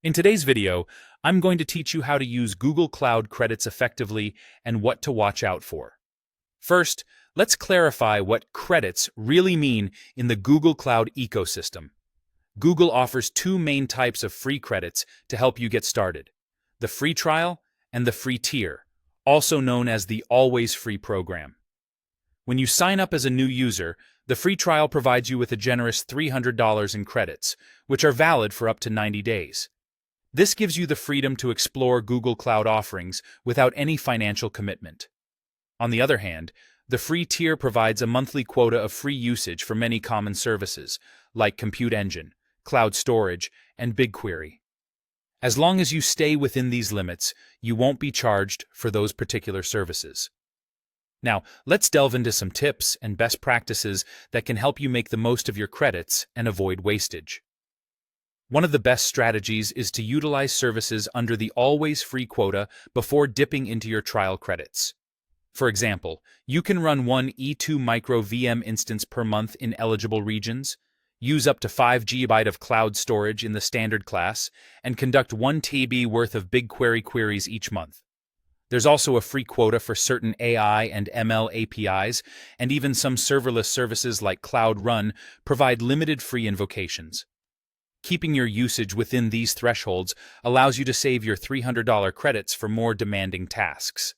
In today's video, I'm going to teach you how to use Google Cloud credits effectively and what to watch out for. First, let's clarify what credits really mean in the Google Cloud ecosystem. Google offers two main types of free credits to help you get started: the free trial and the free tier, also known as the Always Free program. When you sign up as a new user, the free trial provides you with a generous $300 in credits, which are valid for up to 90 days. This gives you the freedom to explore Google Cloud offerings without any financial commitment. On the other hand, the free tier provides a monthly quota of free usage for many common services, like Compute Engine, Cloud Storage, and BigQuery. As long as you stay within these limits, you won't be charged for those particular services. Now, let's delve into some tips and best practices that can help you make the most of your credits and avoid wastage. One of the best strategies is to utilize services under the Always Free quota before dipping into your trial credits. For example, you can run one E2 Micro VM instance per month in eligible regions, use up to 5 GB of cloud storage in the standard class, and conduct 1 TB worth of BigQuery queries each month. There's also a free quota for certain AI and ML APIs, and even some serverless services like Cloud Run provide limited free invocations. Keeping your usage within these thresholds allows you to save your $300 credits for more demanding tasks.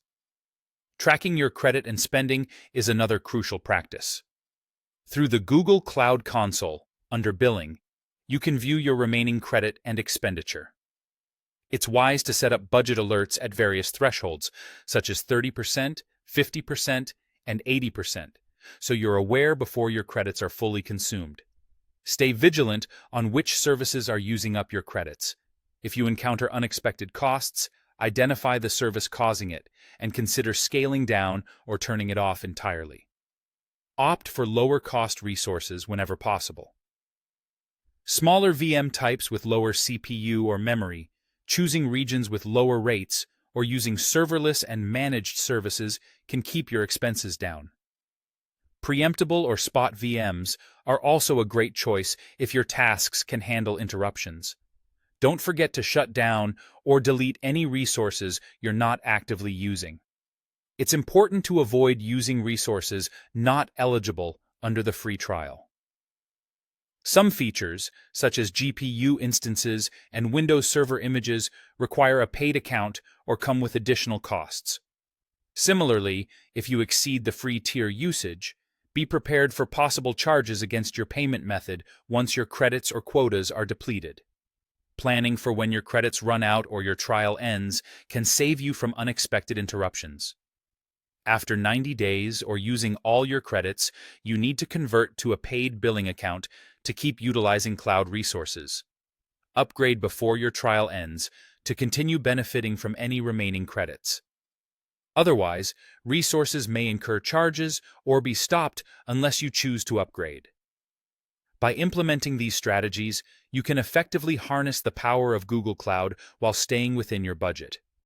Tracking your credit and spending is another crucial practice. Through the Google Cloud Console, under Billing, you can view your remaining credit and expenditure. It's wise to set up budget alerts at various thresholds, such as 30%, 50%, and 80%, so you're aware before your credits are fully consumed. Stay vigilant on which services are using up your credits. If you encounter unexpected costs, identify the service causing it and consider scaling down or turning it off entirely. Opt for lower-cost resources whenever possible. Smaller VM types with lower CPU or memory, choosing regions with lower rates, or using serverless and managed services can keep your expenses down. Preemptible or spot VMs are also a great choice if your tasks can handle interruptions. Don't forget to shut down or delete any resources you're not actively using. It's important to avoid using resources not eligible under the free trial. Some features, such as GPU instances and Windows Server images, require a paid account or come with additional costs. Similarly, if you exceed the free tier usage, be prepared for possible charges against your payment method once your credits or quotas are depleted. Planning for when your credits run out or your trial ends can save you from unexpected interruptions. After 90 days or using all your credits, you need to convert to a paid billing account to keep utilizing cloud resources. Upgrade before your trial ends to continue benefiting from any remaining credits. Otherwise, resources may incur charges or be stopped unless you choose to upgrade. By implementing these strategies, you can effectively harness the power of Google Cloud while staying within your budget.